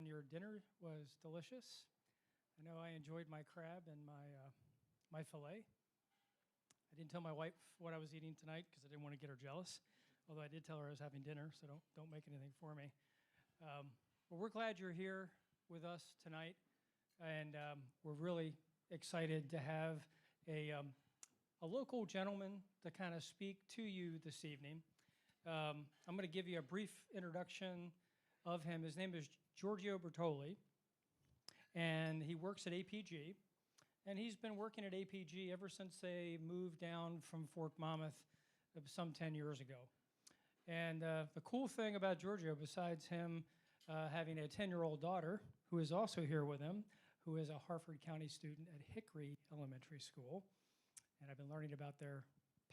Your dinner was delicious. I know I enjoyed my crab and my filet. I didn't tell my wife what I was eating tonight because I didn't want to get her jealous, although I did tell her I was having dinner, so don't make anything for me. But we're glad you're here with us tonight, and we're really excited to have a local gentleman to kind of speak to you this evening. I'm going to give you a brief introduction of him. His name is Giorgio Bertoli, and he works at APG. And he's been working at APG ever since they moved down from Fort Monmouth some 10 years ago. And the cool thing about Giorgio, besides him having a 10-year-old daughter, who is also here with him, who is a Harford County student at Hickory Elementary School, and I've been learning about their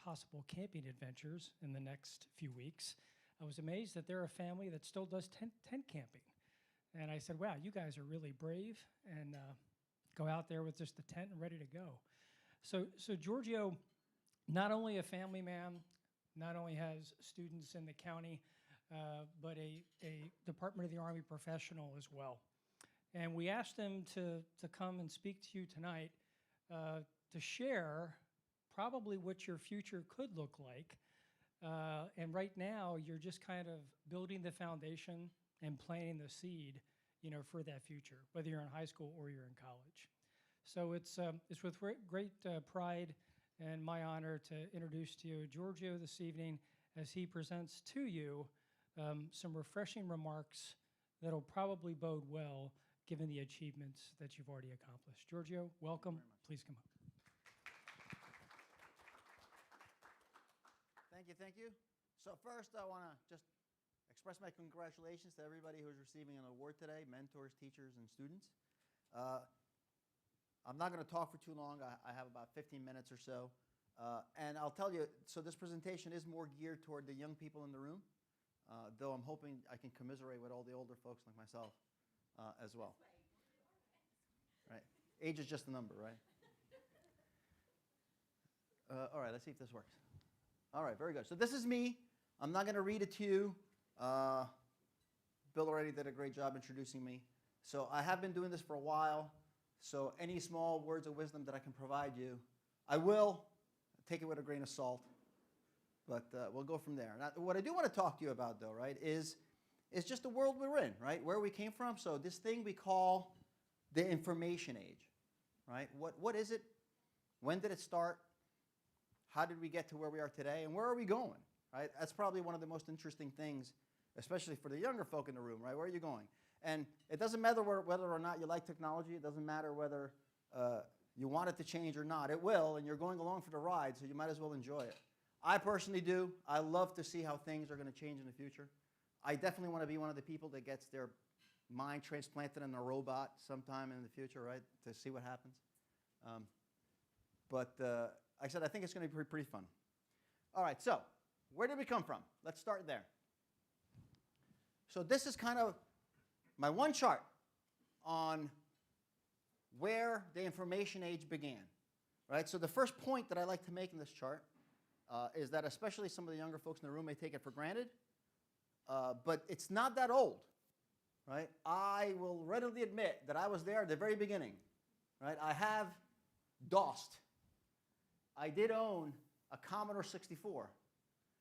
possible camping adventures in the next few weeks. I was amazed that they're a family that still does tent camping. And I said, wow, you guys are really brave, and go out there with just the tent and ready to go. So Giorgio, not only a family man, not only has students in the county, but a Department of the Army professional as well. And we asked him to come and speak to you tonight to share probably what your future could look like. And right now, you're just kind of building the foundation and planting the seed, for that future, whether you're in high school or you're in college. So it's with great pride and my honor to introduce to you Giorgio this evening as he presents to you some refreshing remarks that'll probably bode well given the achievements that you've already accomplished. Giorgio, welcome. Please come up. Thank you. So first, I want to just express my congratulations to everybody who's receiving an award today, mentors, teachers, and students. I'm not going to talk for too long. I have about 15 minutes or so. And I'll tell you, so this presentation is more geared toward the young people in the room, though I'm hoping I can commiserate with all the older folks like myself as well. Right? Age is just a number, right? All right, let's see if this works. All right, very good. So this is me. I'm not going to read it to you. Bill already did a great job introducing me. So I have been doing this for a while. So any small words of wisdom that I can provide you, I will take it with a grain of salt. But we'll go from there. Now, what I do want to talk to you about, though, right, is just the world we're in, right, where we came from. So this thing we call the information age, right? What is it? When did it start? How did we get to where we are today? And where are we going? Right? That's probably one of the most interesting things, especially for the younger folk in the room, right? Where are you going? And it doesn't matter whether or not you like technology. It doesn't matter whether you want it to change or not. It will, and you're going along for the ride, so you might as well enjoy it. I personally do. I love to see how things are going to change in the future. I definitely want to be one of the people that gets their mind transplanted in a robot sometime in the future, right, to see what happens. But like I said, I think it's going to be pretty fun. All right, so where did we come from? Let's start there. So this is kind of my one chart on where the information age began. Right? So the first point that I like to make in this chart is that especially some of the younger folks in the room may take it for granted, but it's not that old. Right? I will readily admit that I was there at the very beginning. Right? I have DOSed. I did own a Commodore 64.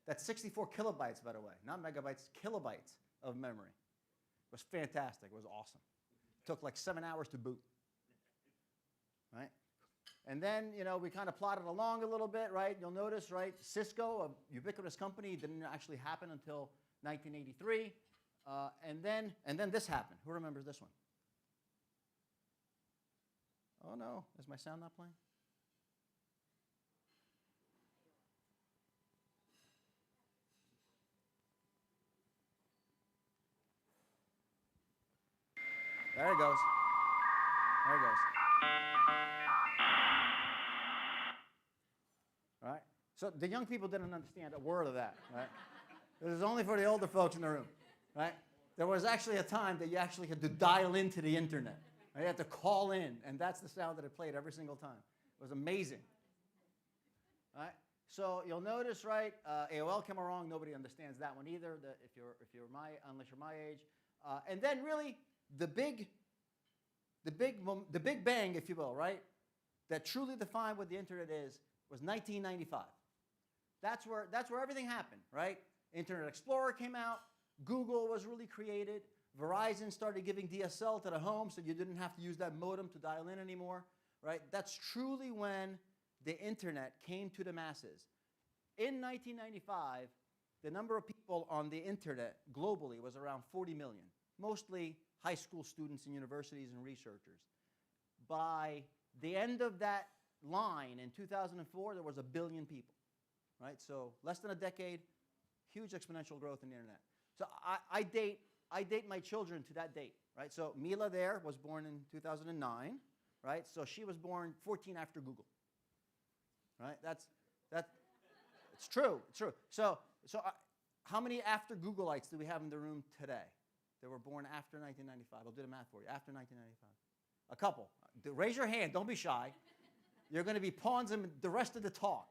That's 64 kilobytes, by the way, not megabytes, kilobytes of memory. It was fantastic. It was awesome. It took like 7 hours to boot. Right? And then, we kind of plodded along a little bit, right? You'll notice, right, Cisco, a ubiquitous company, didn't actually happen until 1983. And then this happened. Who remembers this one? Oh, no. Is my sound not playing? There it goes. There it goes. All right? So the young people didn't understand a word of that, right? This is only for the older folks in the room, right? There was actually a time that you actually had to dial into the internet. Right? You had to call in, and that's the sound that it played every single time. It was amazing. All right? So you'll notice, right, AOL came along. Nobody understands that one either, unless you're my age. And then really, the big bang, if you will, right, that truly defined what the internet is was 1995. That's where everything happened, right? Internet Explorer came out. Google was really created. Verizon started giving DSL to the home so you didn't have to use that modem to dial in anymore, right? That's truly when the internet came to the masses. In 1995, the number of people on the internet globally was around 40 million, mostly high school students and universities and researchers. By the end of that line in 2004, there was 1 billion people, right? So less than a decade, huge exponential growth in the internet. So I date my children to that date, right? So Mila there was born in 2009, right? So she was born 14 after Google, right? It's true. It's true. So how many after Googleites do we have in the room today that were born after 1995? I'll do the math for you. After 1995, a couple. Raise your hand. Don't be shy. You're going to be pawns in the rest of the talk,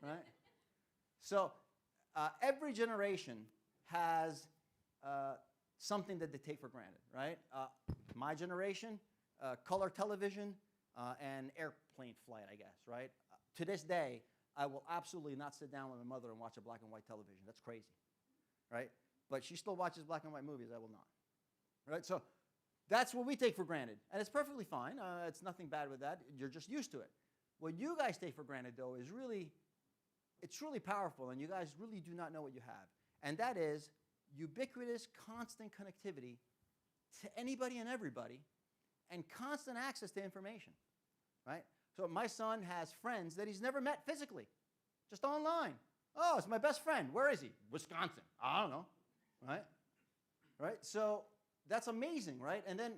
right? So every generation has something that they take for granted, right? My generation, color television and airplane flight, I guess, right? To this day, I will absolutely not sit down with my mother and watch a black and white television. That's crazy, right? But she still watches black and white movies. I will not, right? So that's what we take for granted, and it's perfectly fine. It's nothing bad with that. You're just used to it. What you guys take for granted, though, is it's really powerful, and you guys really do not know what you have, and that is ubiquitous, constant connectivity to anybody and everybody, and constant access to information, right? So my son has friends that he's never met physically, just online. Oh, it's my best friend. Where is he? Wisconsin. I don't know, right? Right? So that's amazing, right? And then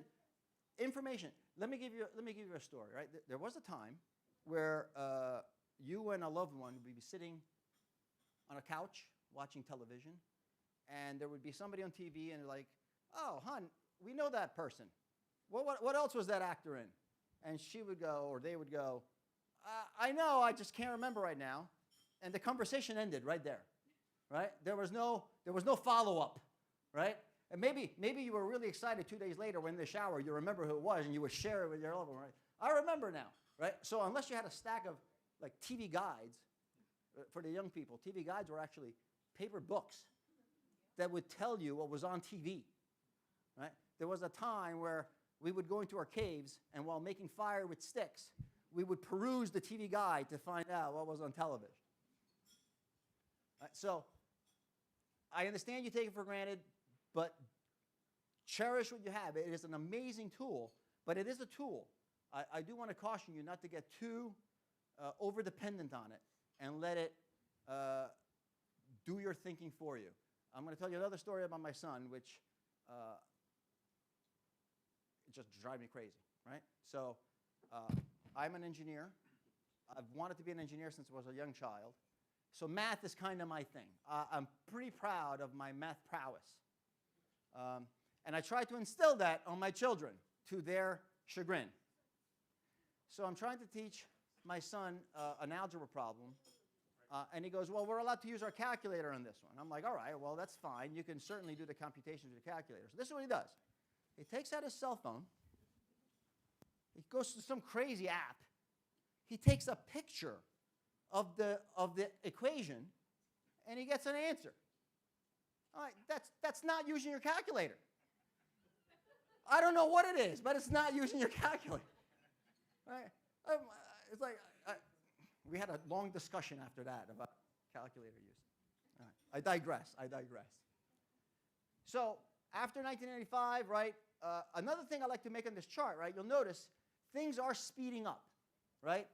information. Let me give you a story, right? There was a time where you and a loved one would be sitting on a couch watching television, and there would be somebody on TV, and they're like, "Oh, hon, we know that person. What else was that actor in?" And she would go, or they would go, "I know, I just can't remember right now." And the conversation ended right there, right? There was no follow-up, right? And maybe you were really excited 2 days later when in the shower you remember who it was and you would share it with your loved one, right? I remember now, right? So unless you had a stack of like TV guides for the young people, TV guides were actually paper books that would tell you what was on TV, right? There was a time where we would go into our caves, and while making fire with sticks, we would peruse the TV guide to find out what was on television. Right, so I understand you take it for granted, but cherish what you have. It is an amazing tool, but it is a tool. I do want to caution you not to get too over-dependent on it and let it do your thinking for you. I'm going to tell you another story about my son, which it just drives me crazy, right? So I'm an engineer. I've wanted to be an engineer since I was a young child. So math is kind of my thing. I'm pretty proud of my math prowess. And I try to instill that on my children to their chagrin. So I'm trying to teach my son an algebra problem. And he goes, "Well, we're allowed to use our calculator on this one." I'm like, "All right, well, that's fine. You can certainly do the computations with your calculator." So this is what he does. He takes out his cell phone. He goes to some crazy app. He takes a picture of the equation, and he gets an answer. All right, that's not using your calculator. I don't know what it is, but it's not using your calculator. Right? It's like we had a long discussion after that about calculator use. All right, I digress. So after 1995, right? Another thing I like to make on this chart, right? You'll notice things are speeding up, right?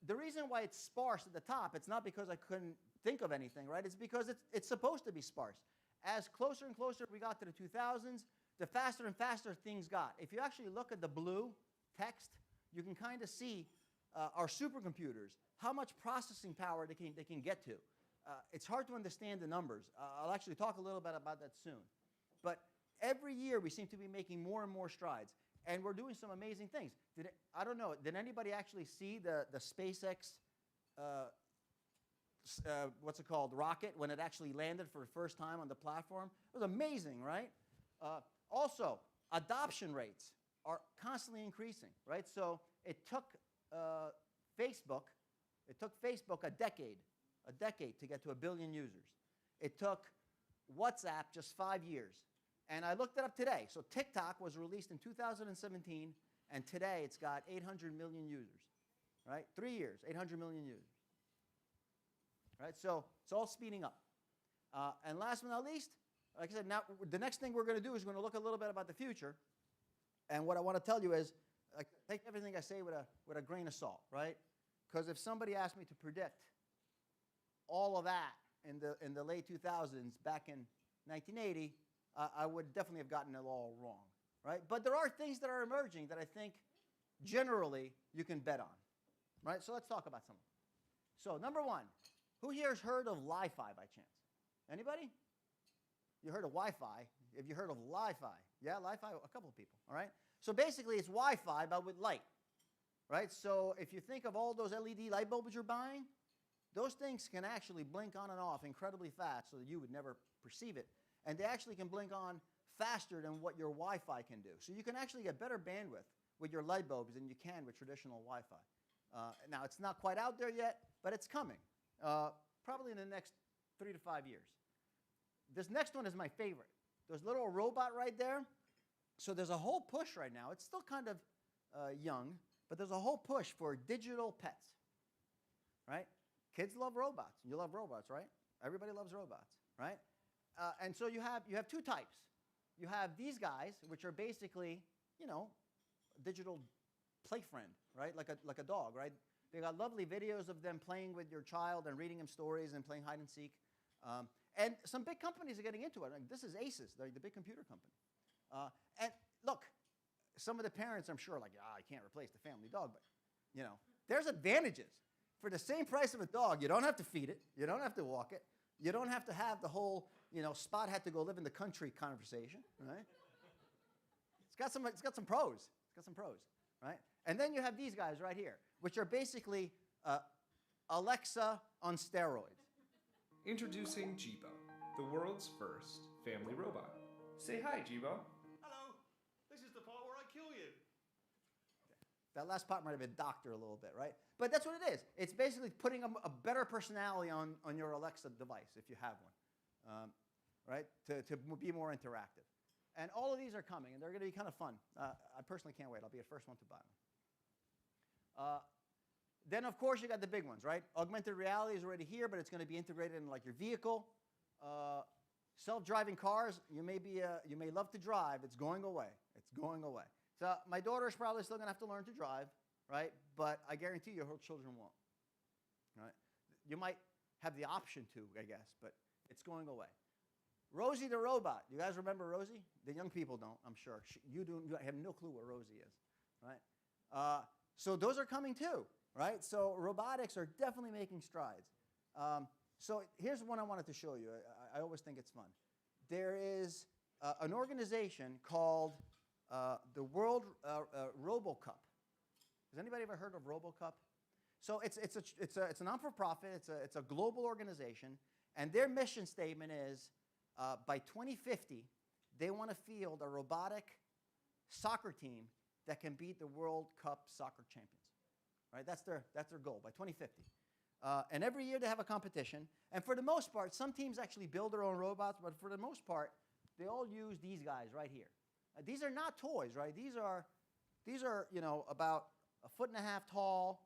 The reason why it's sparse at the top, it's not because I couldn't think of anything, right? It's because it's supposed to be sparse. As closer and closer we got to the 2000s, the faster and faster things got. If you actually look at the blue text, you can kind of see our supercomputers, how much processing power they can get to. It's hard to understand the numbers. I'll actually talk a little bit about that soon. But every year we seem to be making more and more strides. And we're doing some amazing things. I don't know, did anybody actually see the SpaceX, what's it called, rocket, when it actually landed for the first time on the platform? It was amazing, right? Also, adoption rates are constantly increasing, right? So it took Facebook a decade to get to 1 billion users. It took WhatsApp just 5 years. And I looked it up today. So TikTok was released in 2017, and today it's got 800 million users, right? 3 years, 800 million users, right? So it's all speeding up. And last but not least, like I said, now the next thing we're going to do is we're going to look a little bit about the future. And what I want to tell you is, take everything I say with a grain of salt, right? Because if somebody asked me to predict all of that in the late 2000s, back in 1980, I would definitely have gotten it all wrong, right? But there are things that are emerging that I think generally you can bet on, right? So let's talk about some of them. So number one, who here has heard of Li-Fi by chance? Anybody? You heard of Wi-Fi. Have you heard of Li-Fi? Yeah, Li-Fi, a couple of people, all right? So basically it's Wi-Fi but with light, right? So if you think of all those LED light bulbs you're buying, those things can actually blink on and off incredibly fast so that you would never perceive it. And they actually can blink on faster than what your Wi-Fi can do. So you can actually get better bandwidth with your light bulbs than you can with traditional Wi-Fi. Now, it's not quite out there yet, but it's coming, probably in the next 3 to 5 years. This next one is my favorite. There's a little robot right there. So there's a whole push right now. It's still kind of young, but there's a whole push for digital pets, right? Kids love robots. You love robots, right? Everybody loves robots, right? And so you have two types. You have these guys, which are basically, you know, digital play friend, right? Like a dog, right? They got lovely videos of them playing with your child and reading them stories and playing hide and seek. And some big companies are getting into it. Like, this is Asus, the big computer company. And look, some of the parents, I'm sure, are like, I can't replace the family dog, but you know, there's advantages. For the same price of a dog, you don't have to feed it, you don't have to walk it, you don't have to have the whole, you know, Spot had to go live in the country conversation, right? It's got some pros. It's got some pros, right? And then you have these guys right here, which are basically Alexa on steroids. Introducing Jibo, the world's first family robot. Say hi, Jibo. Hello, this is the part where I kill you. That last part might have been doctored a little bit, right? But that's what it is. It's basically putting a better personality on your Alexa device, if you have one, right, to be more interactive. And all of these are coming, and they're going to be kind of fun. I personally can't wait. I'll be the first one to buy them. Then, of course, you got the big ones, right? Augmented reality is already here, but it's going to be integrated in like your vehicle. Self-driving cars, you may love to drive. It's going away. It's going away. So my daughter is probably still going to have to learn to drive, right? But I guarantee you her children won't, right? You might have the option to, I guess, but it's going away. Rosie the robot. You guys remember Rosie? The young people don't, I'm sure. You have no clue what Rosie is, right? So those are coming too, right? So robotics are definitely making strides. So here's one I wanted to show you. I always think it's fun. There is an organization called the World RoboCup. Has anybody ever heard of RoboCup? So it's a non-for-profit. It's a global organization, and their mission statement is by 2050 they want to field a robotic soccer team that can beat the World Cup soccer champions. Right? That's their goal by 2050. And every year they have a competition. And for the most part, some teams actually build their own robots, but for the most part, they all use these guys right here. These are not toys, right? These are you know, about 1.5 feet tall.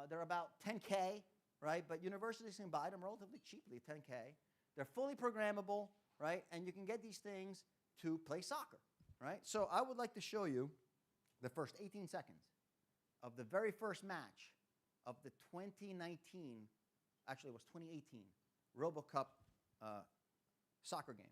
They're about 10K, right? But universities can buy them relatively cheaply, 10K. They're fully programmable, right? And you can get these things to play soccer, right? So I would like to show you the first 18 seconds of the very first match of the 2019, actually it was 2018, RoboCup soccer game.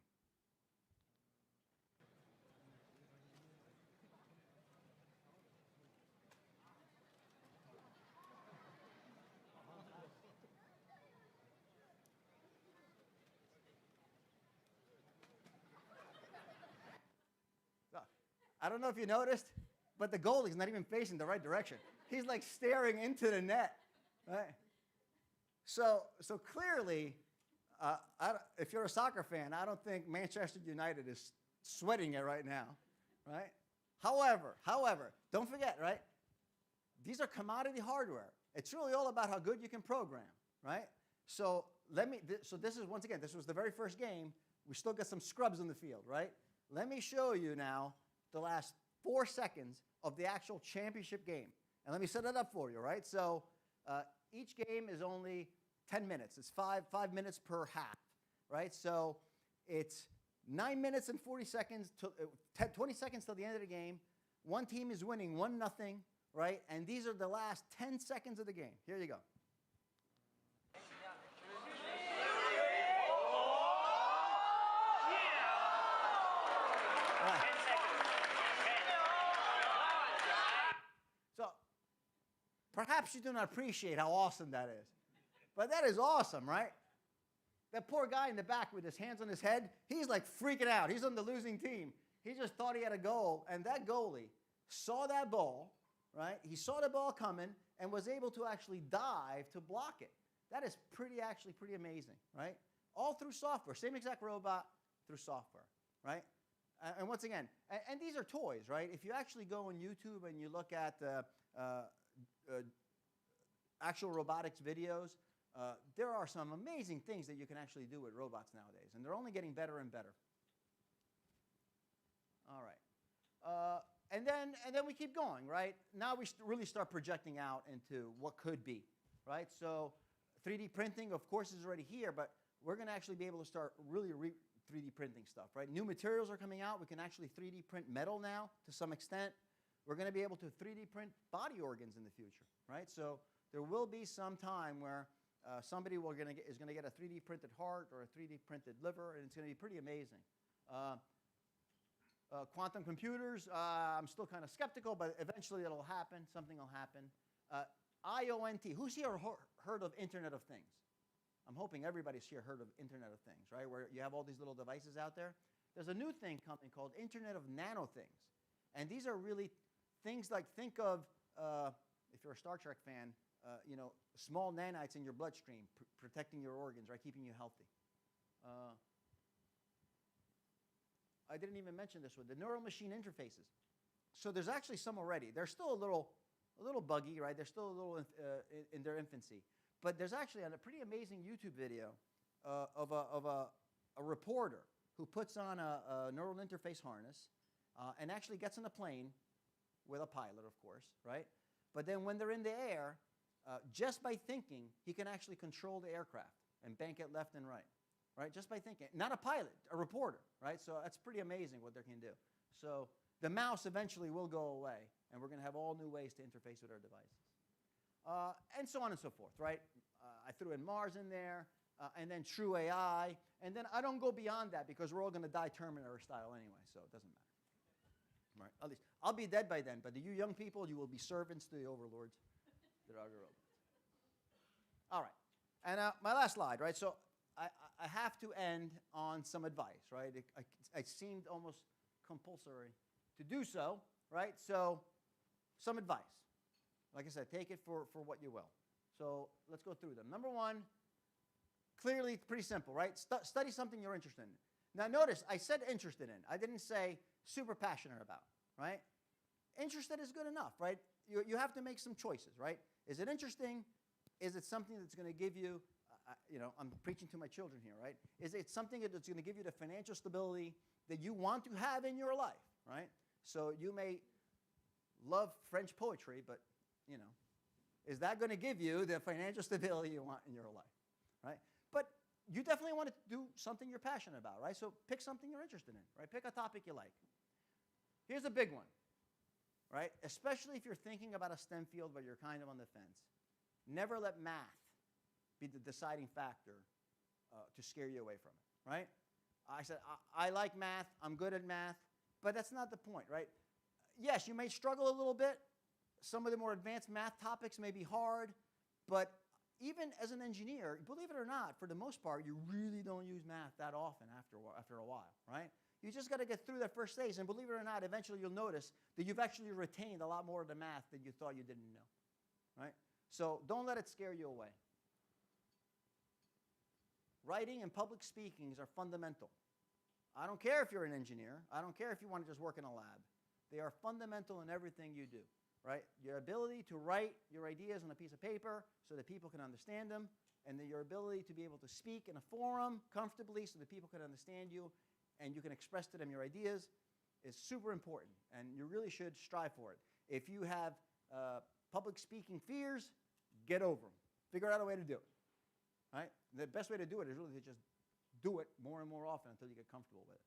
I don't know if you noticed, but the goalie's not even facing the right direction. He's like staring into the net, right? So clearly, if you're a soccer fan, I don't think Manchester United is sweating it right now, right? However, don't forget, right? These are commodity hardware. It's really all about how good you can program, right? So so this is, once again, this was the very first game. We still got some scrubs in the field, right? Let me show you now the last 4 seconds of the actual championship game. And let me set it up for you, right? So each game is only 10 minutes. It's five minutes per half, right? So it's 9 minutes and 40 seconds, 20 seconds till the end of the game. One team is winning 1-0, right? And these are the last 10 seconds of the game. Here you go. So perhaps you do not appreciate how awesome that is. But that is awesome, right? That poor guy in the back with his hands on his head, he's like freaking out. He's on the losing team. He just thought he had a goal, and that goalie saw that ball, right? He saw the ball coming and was able to actually dive to block it. That is actually pretty amazing, right? All through software. Same exact robot through software, right? And once again, and these are toys, right? If you actually go on YouTube and you look at actual robotics videos, there are some amazing things that you can actually do with robots nowadays, and they're only getting better and better. All right. And then we keep going, right? Now we really start projecting out into what could be, right? So 3D printing, of course, is already here, but we're going to actually be able to start really 3D printing stuff, right? New materials are coming out. We can actually 3D print metal now to some extent. We're going to be able to 3D print body organs in the future, right? So there will be some time where somebody is going to get a 3D printed heart or a 3D printed liver, and it's going to be pretty amazing. Quantum computers, I'm still kind of skeptical, but eventually it'll happen. Something will happen. IoT, who's here heard of Internet of Things? I'm hoping everybody's here heard of Internet of Things, right? Where you have all these little devices out there. There's a new thing coming called Internet of Nano Things. And these are really things like, think of, if you're a Star Trek fan, small nanites in your bloodstream, protecting your organs, right? Keeping you healthy. I didn't even mention this one, the neural machine interfaces. So there's actually some already. They're still a little buggy, right? They're still a little in their infancy. But there's actually a pretty amazing YouTube video of a reporter who puts on a neural interface harness and actually gets on a plane with a pilot, of course, right? But then when they're in the air, just by thinking, he can actually control the aircraft and bank it left and right? Just by thinking. Not a pilot, a reporter, right? So that's pretty amazing what they can do. So the mouse eventually will go away, and we're going to have all new ways to interface with our devices. And so on and so forth, right? I threw in Mars in there, and then true AI, and then I don't go beyond that because we're all going to die Terminator style anyway, so it doesn't matter. Right? At least I'll be dead by then, but you young people, you will be servants to the overlords that are your robots. All right, and my last slide, right? So I have to end on some advice, right? It seemed almost compulsory to do so, right? So some advice. Like I said, take it for what you will. So let's go through them. Number one, clearly pretty simple, right? Study something you're interested in. Now notice, I said interested in. I didn't say super passionate about, right? Interested is good enough, right? You have to make some choices, right? Is it interesting? Is it something that's going to give you, I'm preaching to my children here, right? Is it something that's going to give you the financial stability that you want to have in your life, right? So you may love French poetry, but is that going to give you the financial stability you want in your life, right? But you definitely want to do something you're passionate about, right? So pick something you're interested in, right? Pick a topic you like. Here's a big one, right? Especially if you're thinking about a STEM field but you're kind of on the fence. Never let math be the deciding factor to scare you away from it, right? I said, I like math, I'm good at math, but that's not the point, right? Yes, you may struggle a little bit. Some of the more advanced math topics may be hard, but even as an engineer, believe it or not, for the most part, you really don't use math that often after a while, right? You just got to get through that first stage, and believe it or not, eventually you'll notice that you've actually retained a lot more of the math than you thought you didn't know, right? So don't let it scare you away. Writing and public speaking are fundamental. I don't care if you're an engineer. I don't care if you want to just work in a lab. They are fundamental in everything you do, right? Your ability to write your ideas on a piece of paper so that people can understand them, and then your ability to be able to speak in a forum comfortably so that people can understand you and you can express to them your ideas is super important, and you really should strive for it. If you have public speaking fears, get over them. Figure out a way to do it, right? The best way to do it is really to just do it more and more often until you get comfortable with it.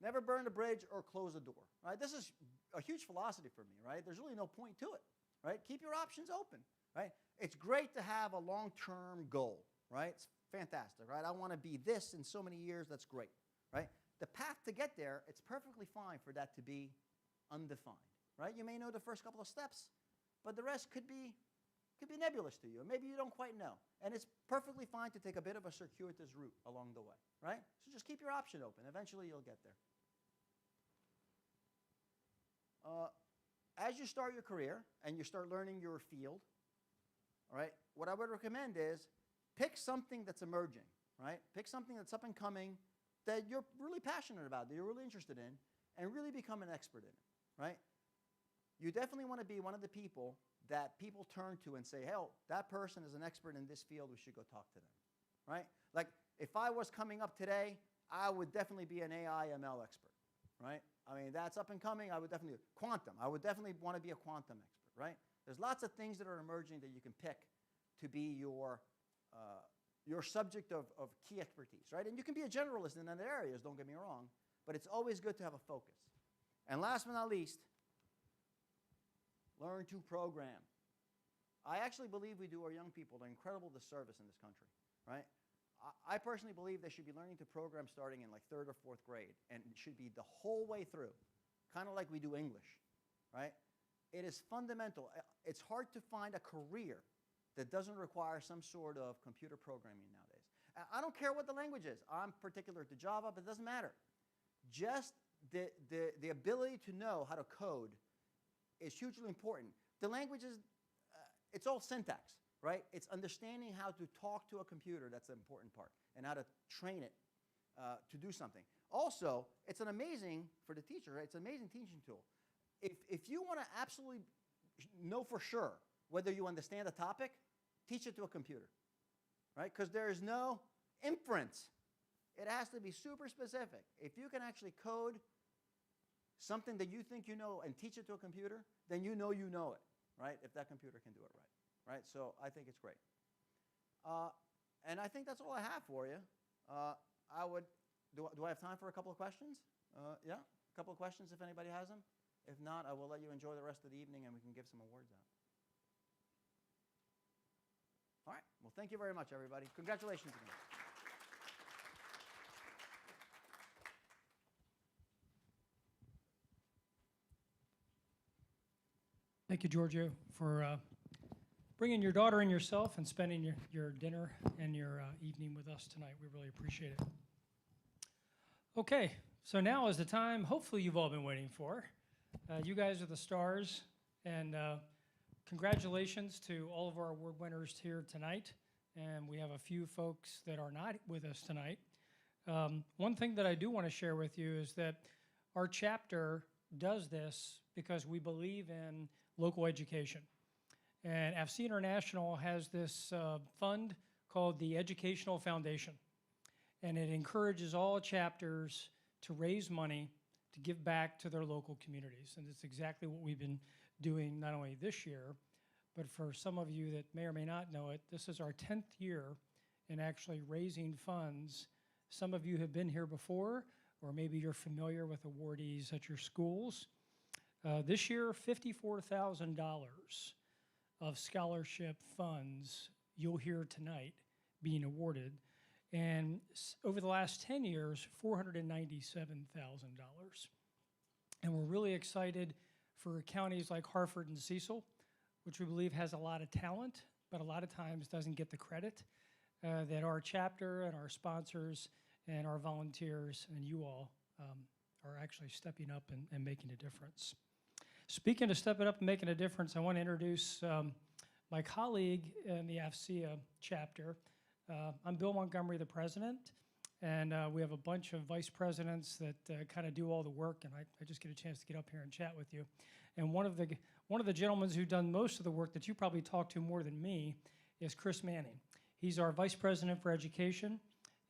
Never burn a bridge or close a door, right? This is a huge philosophy for me, right? There's really no point to it, right? Keep your options open, right? It's great to have a long-term goal, right? It's fantastic, right? I want to be this in so many years. That's great, right? The path to get there, it's perfectly fine for that to be undefined, right? You may know the first couple of steps, but the rest could be nebulous to you. Maybe you don't quite know. And it's perfectly fine to take a bit of a circuitous route along the way, right? So just keep your option open. Eventually you'll get there. As you start your career and you start learning your field, all right, what I would recommend is pick something that's emerging, right? Pick something that's up and coming that you're really passionate about, that you're really interested in, and really become an expert in it, right? You definitely want to be one of the people that people turn to and say, hey, that person is an expert in this field, we should go talk to them, right? Like, if I was coming up today, I would definitely be an AI ML expert, right? I mean, that's up and coming. I would definitely, quantum. I would definitely want to be a quantum expert, right? There's lots of things that are emerging that you can pick to be your subject of key expertise, right? And you can be a generalist in other areas, don't get me wrong, but it's always good to have a focus. And last but not least, learn to program. I actually believe we do our young people an incredible disservice in this country, right? I personally believe they should be learning to program starting in like 3rd or 4th grade, and it should be the whole way through, kind of like we do English, right? It is fundamental. It's hard to find a career that doesn't require some sort of computer programming nowadays. I don't care what the language is. I'm particular to Java, but it doesn't matter. Just the ability to know how to code is hugely important. The language is, it's all syntax, right? It's understanding how to talk to a computer that's the important part, and how to train it to do something. Also, it's an amazing, for the teacher, right? It's an amazing teaching tool. If you want to absolutely know for sure whether you understand a topic, teach it to a computer, right? Because there is no inference. It has to be super specific. If you can actually code something that you think you know and teach it to a computer, then you know it, right? If that computer can do it right? So I think it's great. And I think that's all I have for you. Do I have time for a couple of questions? Yeah, a couple of questions if anybody has them. If not, I will let you enjoy the rest of the evening and we can give some awards out. All right, well, thank you very much, everybody. Congratulations again. Thank you, Giorgio, for bringing your daughter and yourself and spending your dinner and your evening with us tonight. We really appreciate it. Okay, so now is the time hopefully you've all been waiting for. You guys are the stars, and congratulations to all of our award winners here tonight. And we have a few folks that are not with us tonight. One thing that I do want to share with you is that our chapter does this because we believe in local education. And FC International has this fund called the Educational Foundation. And it encourages all chapters to raise money to give back to their local communities. And it's exactly what we've been doing not only this year, but for some of you that may or may not know it, this is our 10th year in actually raising funds. Some of you have been here before, or maybe you're familiar with awardees at your schools. This year, $54,000 of scholarship funds you'll hear tonight being awarded. And over the last 10 years, $497,000. And we're really excited for counties like Hartford and Cecil, which we believe has a lot of talent, but a lot of times doesn't get the credit that our chapter and our sponsors and our volunteers and you all are actually stepping up and making a difference. Speaking of stepping up and making a difference, I want to introduce my colleague in the AFCEA chapter. I'm Bill Montgomery, the president, And we have a bunch of vice presidents that kind of do all the work, and I just get a chance to get up here and chat with you. And one of the gentlemen who's done most of the work that you probably talk to more than me is Chris Manning. He's our vice president for education.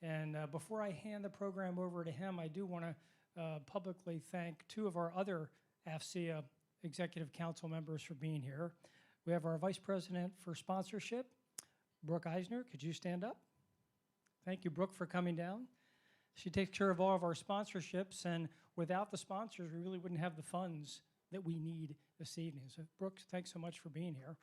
And before I hand the program over to him, I do want to publicly thank two of our other AFCEA executive council members for being here. We have our vice president for sponsorship, Brooke Eisner. Could you stand up? Thank you, Brooke, for coming down. She takes care of all of our sponsorships, and without the sponsors, we really wouldn't have the funds that we need this evening. So, Brooke, thanks so much for being here.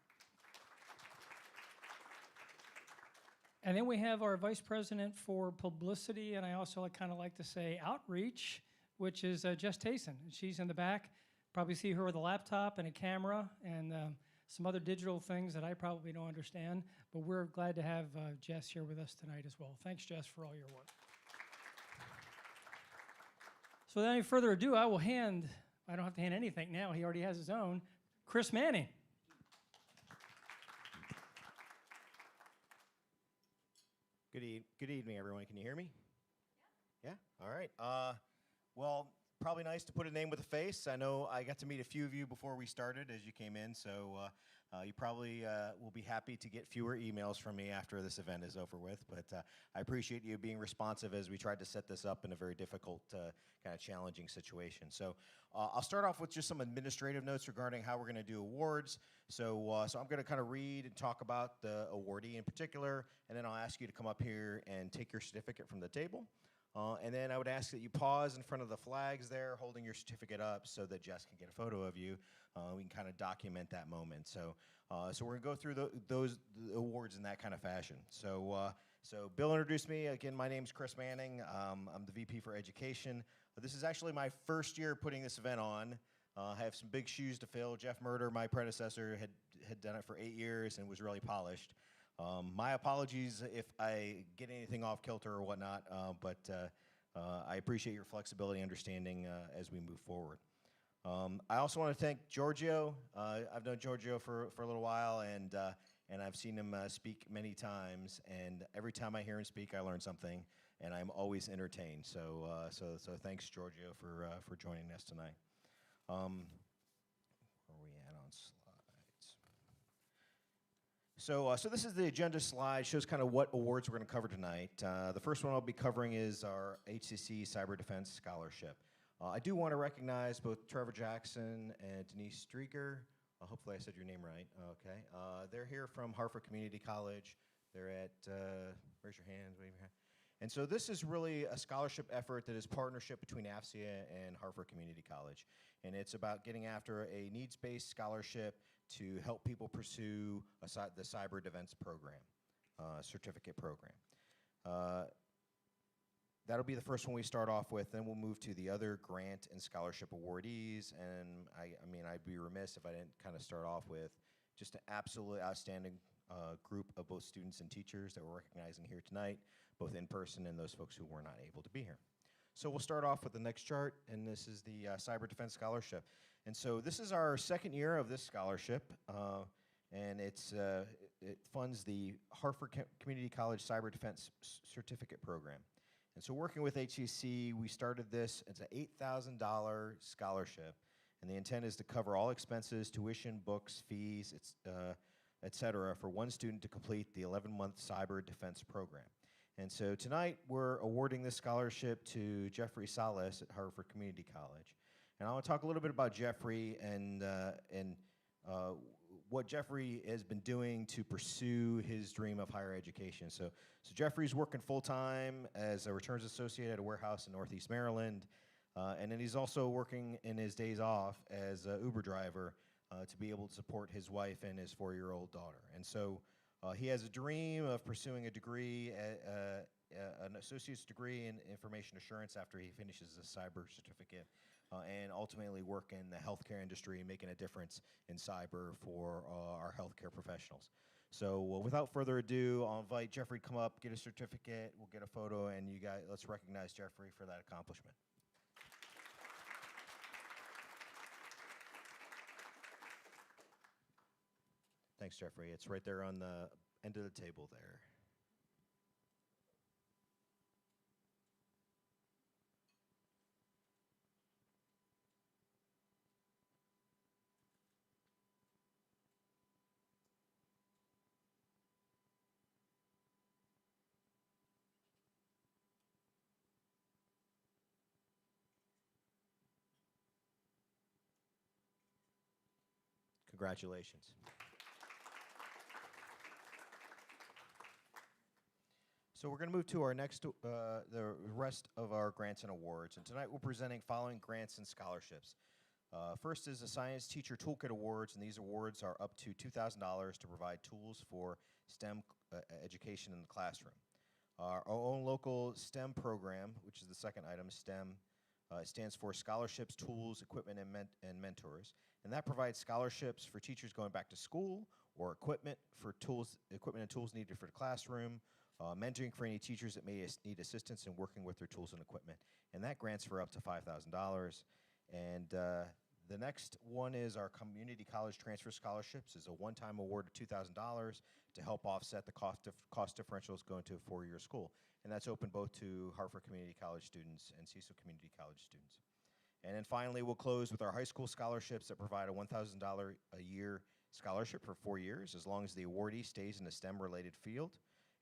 And then we have our vice president for publicity, and I also kind of like to say outreach, which is Jess Tayson. She's in the back. Probably see her with a laptop and a camera and some other digital things that I probably don't understand, but we're glad to have Jess here with us tonight as well. Thanks, Jess, for all your work. So without any further ado, I don't have to hand anything now, he already has his own, Chris Manning. Good evening, everyone. Can you hear me? Yeah? All right. Well, probably nice to put a name with a face. I know I got to meet a few of you before we started as you came in, so you probably will be happy to get fewer emails from me after this event is over with, but I appreciate you being responsive as we tried to set this up in a very difficult, kind of challenging situation. So I'll start off with just some administrative notes regarding how we're going to do awards. So I'm going to kind of read and talk about the awardee in particular, and then I'll ask you to come up here and take your certificate from the table. And then I would ask that you pause in front of the flags there, holding your certificate up so that Jess can get a photo of you. We can kind of document that moment. So we're going to go through those awards in that kind of fashion. So Bill introduced me. Again, my name's Chris Manning. I'm the VP for Education. This is actually my first year putting this event on. I have some big shoes to fill. Jeff Murder, my predecessor, had done it for 8 years and was really polished. My apologies if I get anything off kilter or whatnot, but I appreciate your flexibility and understanding as we move forward. I also want to thank Giorgio. I've known Giorgio for a little while, and I've seen him speak many times, and every time I hear him speak, I learn something, and I'm always entertained. So thanks, Giorgio, for joining us tonight. Where are we at on slides? So this is the agenda slide. Shows kind of what awards we're going to cover tonight. The first one I'll be covering is our HCC Cyber Defense Scholarship. I do want to recognize both Trevor Jackson and Denise Strieger. Hopefully I said your name right. Okay. They're here from Hartford Community College. They're at, raise your hands, wave your hand. And so this is really a scholarship effort that is partnership between AFCEA and Hartford Community College. And it's about getting after a needs-based scholarship to help people pursue the Cyber Defense Program, certificate program. That'll be the first one we start off with. Then we'll move to the other grant and scholarship awardees. And I'd be remiss if I didn't kind of start off with just an absolutely outstanding group of both students and teachers that we're recognizing here tonight, both in person and those folks who were not able to be here. So we'll start off with the next chart, and this is the Cyber Defense Scholarship. And so this is our second year of this scholarship, and it funds the Hartford Community College Cyber Defense Certificate Program. And so working with HCC, we started this as an $8,000 scholarship, and the intent is to cover all expenses, tuition, books, fees, et cetera, for one student to complete the 11-month cyber defense program. And so tonight, we're awarding this scholarship to Jeffrey Salas at Hartford Community College. And I want to talk a little bit about Jeffrey and what Jeffrey has been doing to pursue his dream of higher education. So Jeffrey's working full-time as a returns associate at a warehouse in Northeast Maryland, and then he's also working in his days off as an Uber driver to be able to support his wife and his 4-year-old daughter. And so he has a dream of pursuing a degree, an associate's degree in information assurance after he finishes a cyber certificate, and ultimately work in the healthcare industry, making a difference in cyber for our healthcare professionals. So without further ado, I'll invite Jeffrey to come up, get a certificate, we'll get a photo, and you guys, let's recognize Jeffrey for that accomplishment. Thanks, Jeffrey. It's right there on the end of the table there. Congratulations. So we're going to move to our next, the rest of our grants and awards. And tonight we're presenting following grants and scholarships. First is the Science Teacher Toolkit Awards, and these awards are up to $2,000 to provide tools for STEM education in the classroom. Our own local STEM program, which is the second item, STEM, stands for Scholarships, Tools, Equipment, and Mentors. And that provides scholarships for teachers going back to school, or equipment and tools needed for the classroom, mentoring for any teachers that may need assistance in working with their tools and equipment. And that grants for up to $5,000. And the next one is our Community College Transfer Scholarships. Is a one-time award of $2,000 to help offset the cost differentials going to a four-year school. And that's open both to Hartford Community College students and Cecil Community College students. And then finally, we'll close with our high school scholarships that provide a $1,000 a year scholarship for 4 years, as long as the awardee stays in a STEM-related field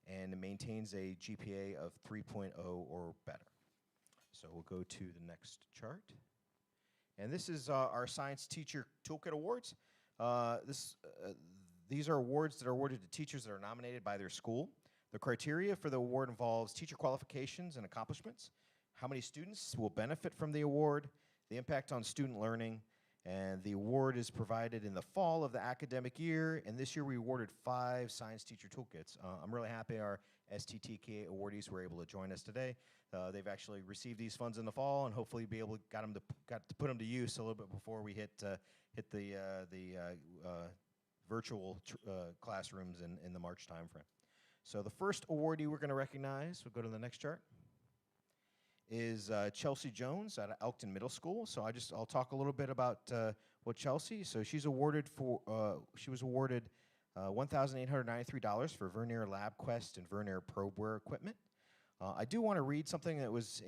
and maintains a GPA of 3.0 or better. So we'll go to the next chart. And this is our Science Teacher Toolkit Awards. These are awards that are awarded to teachers that are nominated by their school. The criteria for the award involves teacher qualifications and accomplishments, how many students will benefit from the award, the impact on student learning, and the award is provided in the fall of the academic year, and this year we awarded 5 Science Teacher Toolkits. I'm really happy our STTK awardees were able to join us today. They've actually received these funds in the fall, and hopefully be able got to put them to use a little bit before we hit the virtual classrooms in the March timeframe. So the first awardee we're going to recognize, we'll go to the next chart, is Chelsea Jones at Elkton Middle School. So I'll talk a little bit about what Chelsea. So she was awarded $1,893 for Vernier LabQuest and Vernier ProbeWare equipment. I do want to read something that was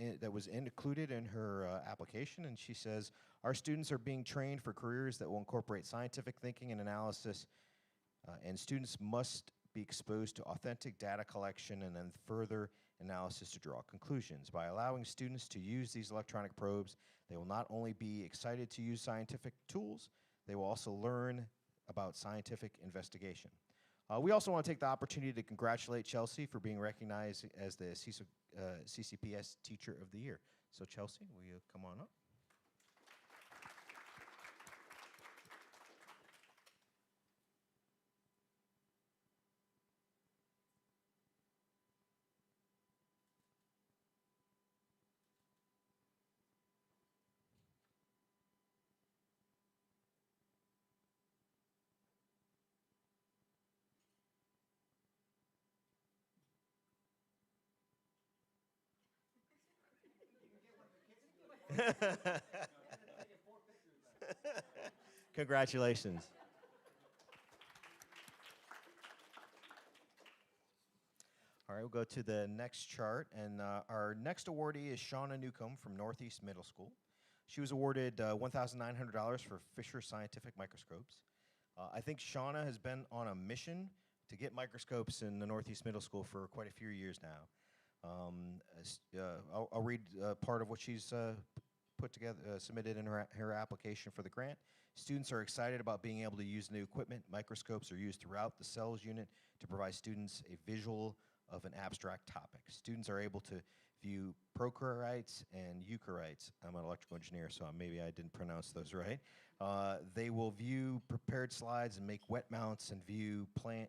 included in her application, and she says, "Our students are being trained for careers that will incorporate scientific thinking and analysis, and students must be exposed to authentic data collection and then further analysis to draw conclusions. By allowing students to use these electronic probes, they will not only be excited to use scientific tools, they will also learn about scientific investigation." We also want to take the opportunity to congratulate Chelsea for being recognized as the CCPS Teacher of the Year. So Chelsea, will you come on up? Congratulations. All right, we'll go to the next chart, and our next awardee is Shawna Newcombe from Northeast Middle School. She was awarded $1,900 for Fisher Scientific Microscopes. I think Shawna has been on a mission to get microscopes in the Northeast Middle School for quite a few years now. I'll read part of what she's put together, submitted in her application for the grant. Students are excited about being able to use new equipment. Microscopes are used throughout the cells unit to provide students a visual of an abstract topic. Students are able to view prokaryotes and eukaryotes. I'm an electrical engineer, so maybe I didn't pronounce those right. They will view prepared slides and make wet mounts and view plant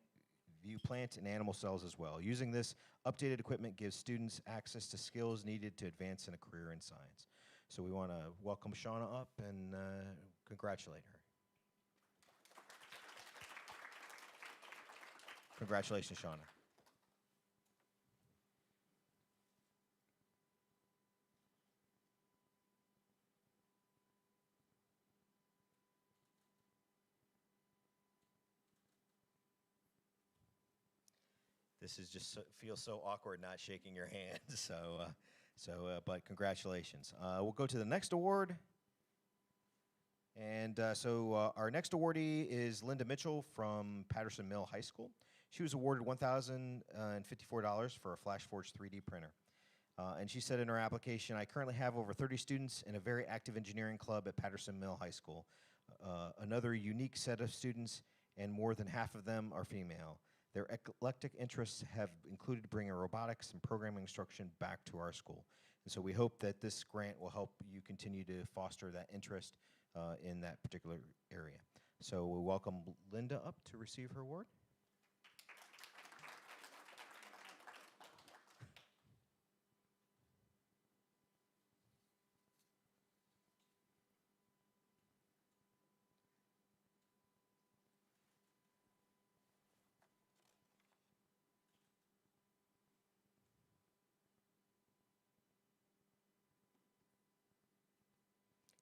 and animal cells as well. Using this updated equipment gives students access to skills needed to advance in a career in science. So we want to welcome Shawna up and congratulate her. Congratulations, Shawna. This is just feels so awkward not shaking your hand. But congratulations. We'll go to the next award. And our next awardee is Linda Mitchell from Patterson Mill High School. She was awarded $1,054 for a FlashForge 3D printer. And she said in her application, "I currently have over 30 students in a very active engineering club at Patterson Mill High School. another unique set of students, and more than half of them are female. Their eclectic interests have included bringing robotics and programming instruction back to our school. And so we hope that this grant will help you continue to foster that interest in that particular area. So we welcome Linda up to receive her award.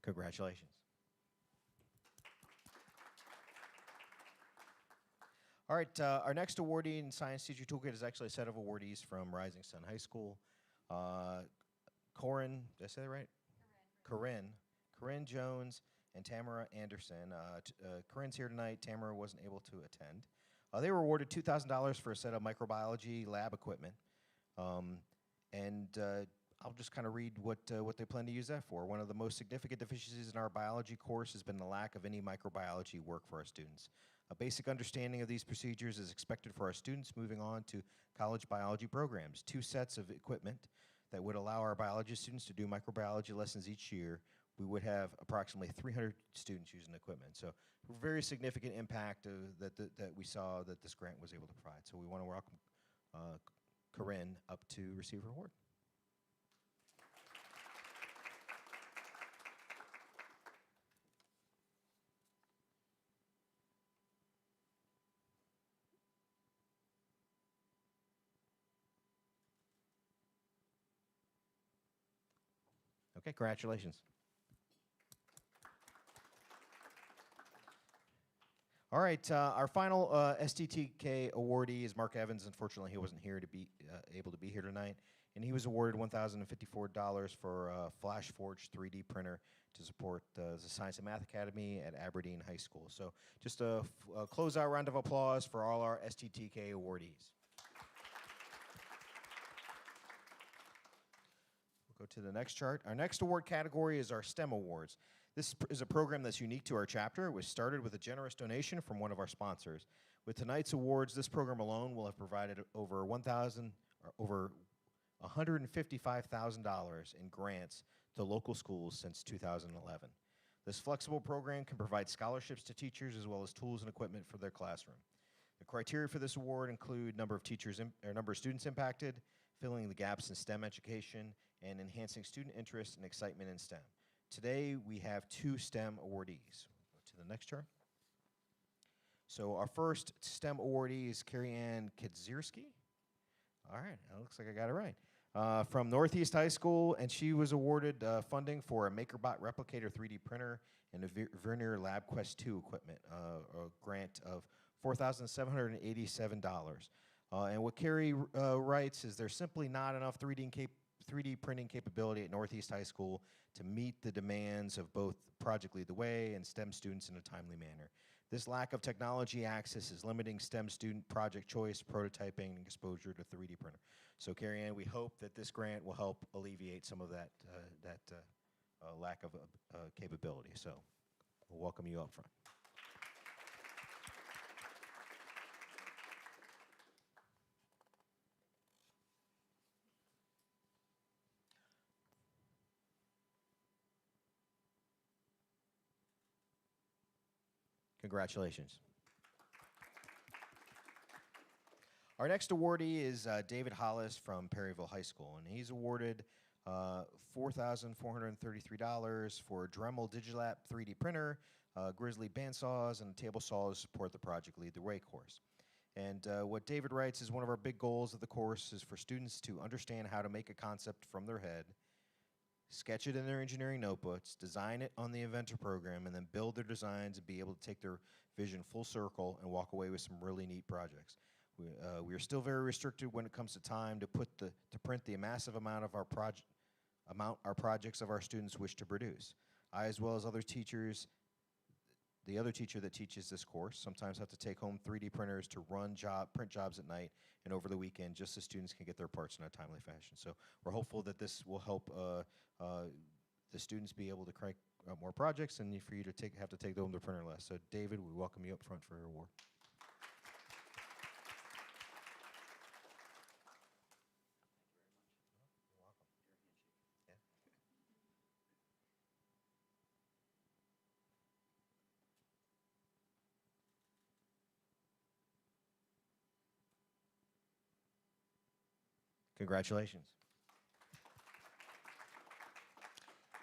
Congratulations. All right, our next awardee in Science Teacher Toolkit is actually a set of awardees from Rising Sun High School. Corinne, did I say that right? Corinne Jones and Tamara Anderson. Corinne's here tonight. Tamara wasn't able to attend. They were awarded $2,000 for a set of microbiology lab equipment. I'll just kind of read what they plan to use that for. One of the most significant deficiencies in our biology course has been the lack of any microbiology work for our students. A basic understanding of these procedures is expected for our students moving on to college biology programs. 2 sets of equipment that would allow our biology students to do microbiology lessons each year. We would have approximately 300 students using the equipment. So very significant impact that we saw that this grant was able to provide. So we want to welcome Corinne up to receive her award. Okay, congratulations. All right, our final STTK awardee is Mark Evans. Unfortunately, he wasn't here to be able to be here tonight, and he was awarded $1,054 for a Flash Forge 3D printer to support the Science and Math Academy at Aberdeen High School. So just a closeout round of applause for all our STTK awardees. Go to the next chart. Our next award category is our STEM Awards. This is a program that's unique to our chapter. It was started with a generous donation from one of our sponsors. With tonight's awards, this program alone will have provided over $155,000 in grants to local schools since 2011. This flexible program can provide scholarships to teachers as well as tools and equipment for their classroom. The criteria for this award include number of students impacted, filling the gaps in STEM education, and enhancing student interest and excitement in STEM. Today, we have 2 STEM awardees. Go to the next chart. So our first STEM awardee is Carrie Ann Kazirsky. All right, it looks like I got it right. From Northeast High School, and she was awarded funding for a MakerBot Replicator 3D printer and a Vernier LabQuest 2 equipment, a grant of $4,787. And what Carrie writes is there's simply not enough 3D printing capability at Northeast High School to meet the demands of both Project Lead the Way and STEM students in a timely manner. This lack of technology access is limiting STEM student project choice, prototyping, and exposure to 3D printer. So Carrie Ann, we hope that this grant will help alleviate some of that lack of capability. So we'll welcome you up front. Congratulations. Our next awardee is David Hollis from Perryville High School, and he's awarded $4,433 for a Dremel Digilab 3D printer, Grizzly bandsaws, and table saws to support the Project Lead the Way course. And what David writes is one of our big goals of the course is for students to understand how to make a concept from their head, sketch it in their engineering notebooks, design it on the inventor program, and then build their designs and be able to take their vision full circle and walk away with some really neat projects. We are still very restricted when it comes to time to print the massive amount of our projects of our students wish to produce. I, as well as other teachers, the other teacher that teaches this course, sometimes have to take home 3D printers to print jobs at night and over the weekend just so students can get their parts in a timely fashion. So we're hopeful that this will help the students be able to more projects, and for you to have to take them to printer list. So, David, we welcome you up front for your award. Congratulations.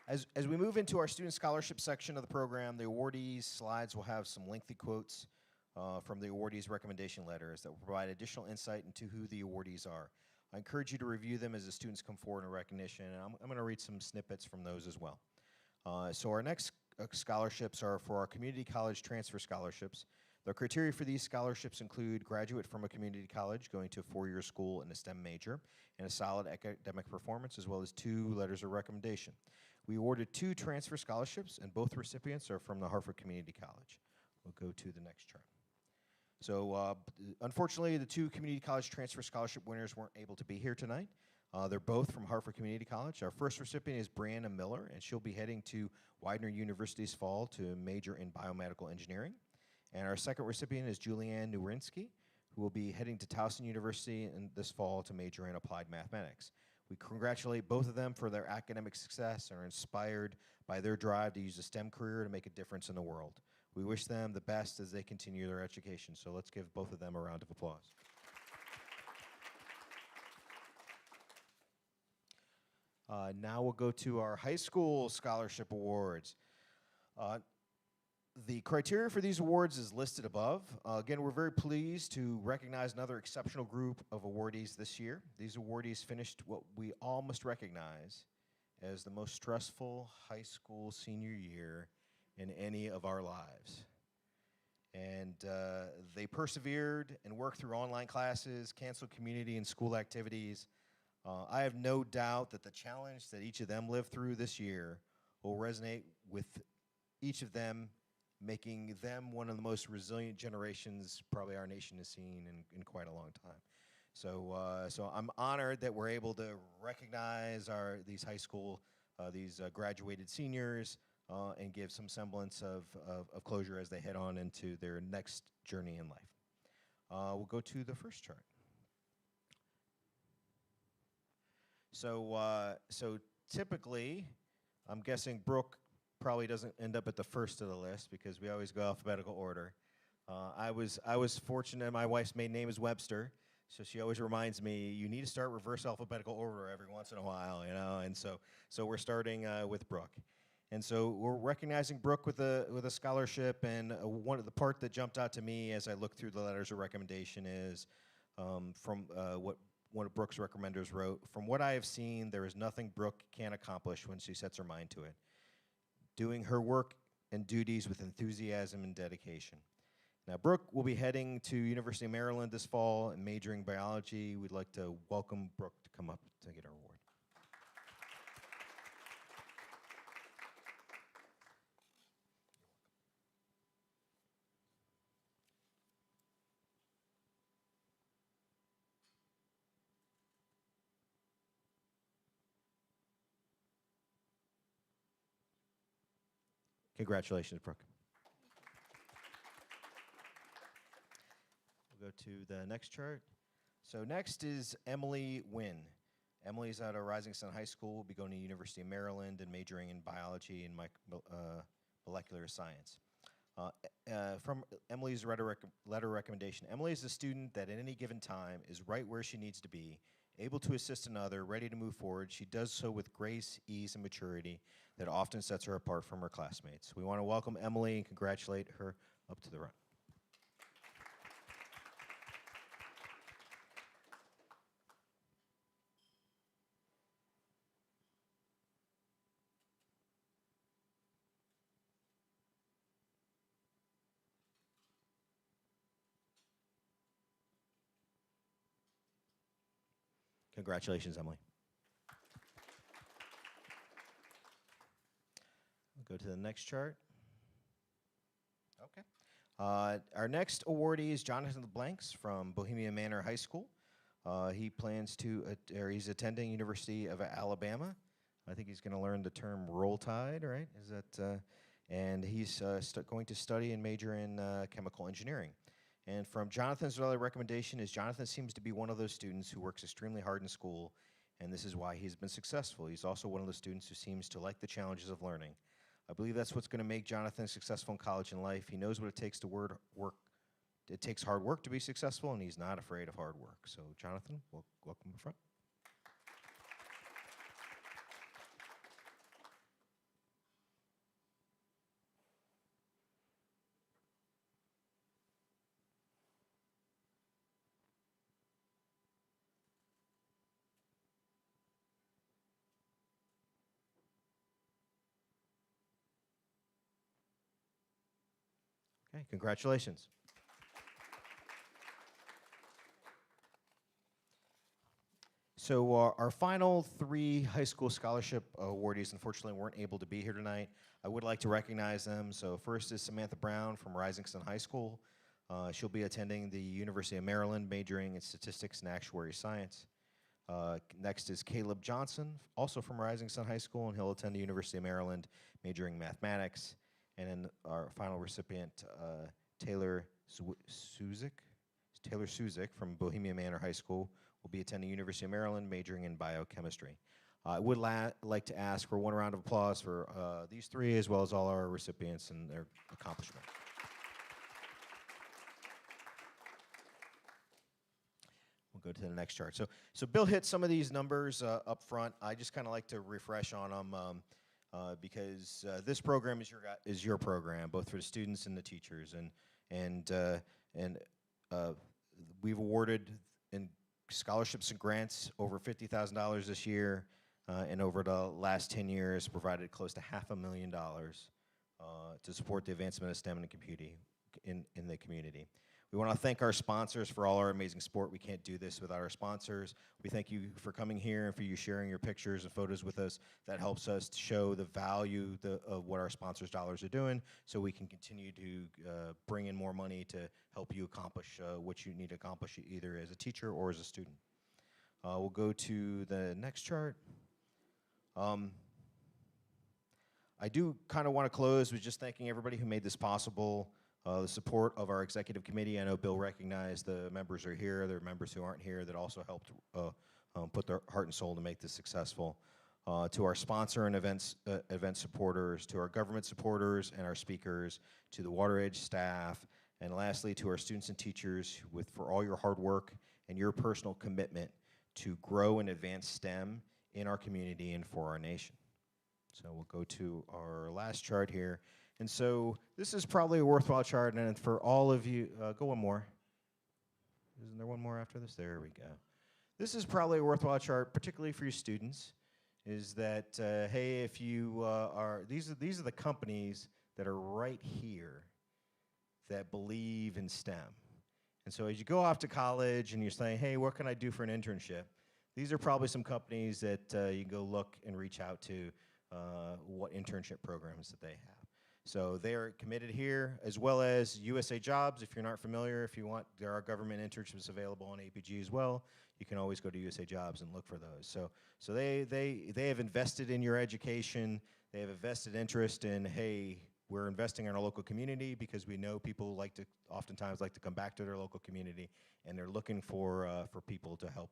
As we move into our student scholarship section of the program, the awardees slides will have some lengthy quotes from the awardees' recommendation letters that will provide additional insight into who the awardees are. I encourage you to review them as the students come forward in recognition, and I'm going to read some snippets from those as well. So our next scholarships are for our community college transfer scholarships. The criteria for these scholarships include graduate from a community college going to a four-year school in a STEM major and a solid academic performance, as well as 2 letters of recommendation. We awarded 2 transfer scholarships, and both recipients are from the Hartford Community College. We'll go to the next chart. So unfortunately, the 2 community college transfer scholarship winners weren't able to be here tonight. They're both from Hartford Community College. Our first recipient is Brianna Miller, and she'll be heading to Widener University this fall to major in biomedical engineering. And our second recipient is Julianne Nurinsky, who will be heading to Towson University this fall to major in applied mathematics. We congratulate both of them for their academic success and are inspired by their drive to use a STEM career to make a difference in the world. We wish them the best as they continue their education. So let's give both of them a round of applause. Now we'll go to our high school scholarship awards. The criteria for these awards is listed above. Again, we're very pleased to recognize another exceptional group of awardees this year. These awardees finished what we all must recognize as the most stressful high school senior year in any of our lives. And they persevered and worked through online classes, canceled community and school activities. I have no doubt that the challenge that each of them lived through this year will resonate with each of them, making them one of the most resilient generations probably our nation has seen in quite a long time. So I'm honored that we're able to recognize these high school, these graduated seniors, and give some semblance of closure as they head on into their next journey in life. We'll go to the first chart. So typically, I'm guessing Brooke probably doesn't end up at the first of the list because we always go alphabetical order. I was fortunate. My wife's maiden name is Webster, so she always reminds me you need to start reverse alphabetical order every once in a while, you know. And so we're starting with Brooke, and so we're recognizing Brooke with a scholarship. And one of the part that jumped out to me as I looked through the letters of recommendation is from what one of Brooke's recommenders wrote. From what I have seen, there is nothing Brooke can't accomplish when she sets her mind to it, doing her work and duties with enthusiasm and dedication. Now, Brooke will be heading to University of Maryland this fall and majoring biology. We'd like to welcome Brooke to come up to get our award. Congratulations, Brooke. We'll go to the next chart. So next is Emily Nguyen. Emily's out of Rising Sun High School, will be going to University of Maryland and majoring in biology and molecular science. From Emily's letter recommendation, Emily is a student that at any given time is right where she needs to be, able to assist another, ready to move forward. She does so with grace, ease, and maturity that often sets her apart from her classmates. We want to welcome Emily and congratulate her up to the front. Congratulations, Emily. We'll go to the next chart. Okay. Our next awardee is Jonathan Blanks from Bohemian Manor High School. He plans to, he's attending University of Alabama I think he's going to learn the term roll tide, right? Is that? And he's going to study and major in chemical engineering. And from Jonathan's other recommendation is Jonathan seems to be one of those students who works extremely hard in school, and this is why he's been successful. He's also one of those students who seems to like the challenges of learning. I believe that's what's going to make Jonathan successful in college and life. He knows what it takes to work. It takes hard work to be successful, and he's not afraid of hard work. So, Jonathan, welcome up front. Okay, congratulations. So our final 3 high school scholarship awardees unfortunately weren't able to be here tonight. I would like to recognize them. So first is Samantha Brown from Rising Sun High School. She'll be attending the University of Maryland, majoring in statistics and actuary science. Next is Caleb Johnson, also from Rising Sun High School, and he'll attend the University of Maryland, majoring in mathematics. And then our final recipient, Taylor Suzik from Bohemian Manor High School, will be attending University of Maryland, majoring in biochemistry. I would like to ask for one round of applause for these 3, as well as all our recipients and their accomplishment. We'll go to the next chart. So Bill hit some of these numbers up front. I just kind of like to refresh on them. Because this program is your program, both for the students and the teachers, and we've awarded in scholarships and grants over $50,000 this year, and over the last 10 years provided close to $500,000 to support the advancement of STEM in the community. We want to thank our sponsors for all our amazing support. We can't do this without our sponsors. We thank you for coming here and for you sharing your pictures and photos with us. That helps us to show the value of what our sponsors' dollars are doing, so we can continue to bring in more money to help you accomplish what you need to accomplish, either as a teacher or as a student. We'll go to the next chart. I do kind of want to close with just thanking everybody who made this possible. The support of our executive committee. I know Bill recognized the members are here. There are members who aren't here that also helped put their heart and soul to make this successful. To our sponsor and event supporters, to our government supporters and our speakers, to the WaterEdge staff, and lastly to our students and teachers for all your hard work and your personal commitment to grow and advance STEM in our community and for our nation. So we'll go to our last chart here. And so this is probably a worthwhile chart, and for all of you, go one more. Isn't there one more after this? There we go. This is probably a worthwhile chart, particularly for your students, is that, hey, if you these are the companies that are right here that believe in STEM. And so as you go off to college and you're saying, hey, what can I do for an internship? These are probably some companies that you can go look and reach out to what internship programs that they have. So they are committed here, as well as USA Jobs. If you're not familiar, if you want, there are government internships available on APG as well. You can always go to USA Jobs and look for those. So they have invested in your education. They have a vested interest in, hey, we're investing in our local community because we know people oftentimes like to come back to their local community, and they're looking for people to help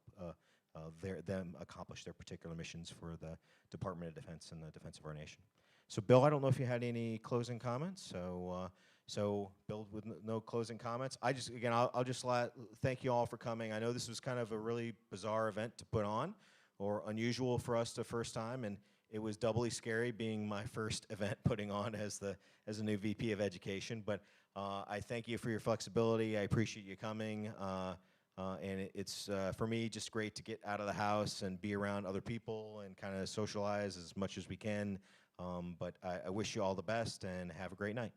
them accomplish their particular missions for the Department of Defense and the defense of our nation. So, Bill, I don't know if you had any closing comments. So Bill, with no closing comments, I'll just thank you all for coming. I know this was kind of a really bizarre event to put on, or unusual for us the first time, and it was doubly scary being my first event putting on as a new VP of Education. But I thank you for your flexibility. I appreciate you coming. And it's, for me, just great to get out of the house and be around other people and kind of socialize as much as we can. But I wish you all the best and have a great night.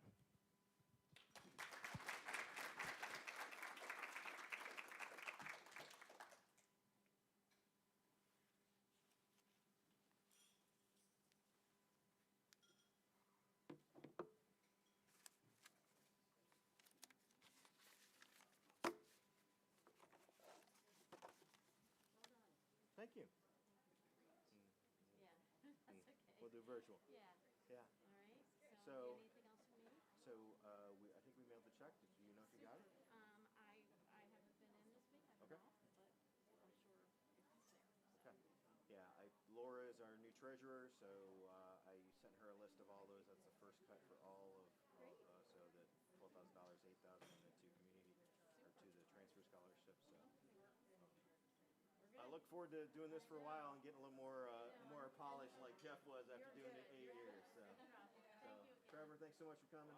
Thank you. we'll do virtual. Yeah. Yeah. All right. So- anything else for me? So I think we mailed the check. Did you know if you got it? I haven't been in this week. I've Okay. been off, but I'm sure it's there. Okay. Yeah, Laura is our new treasurer, so I sent her a list of all those. That's the first cut for all of, Great. so that $12,000, $8,000 went to community or to the transfer scholarship. So I look forward to doing this for a while and getting a little more polished like Jeff was after doing it 8 years. So Trevor, thanks so much for coming.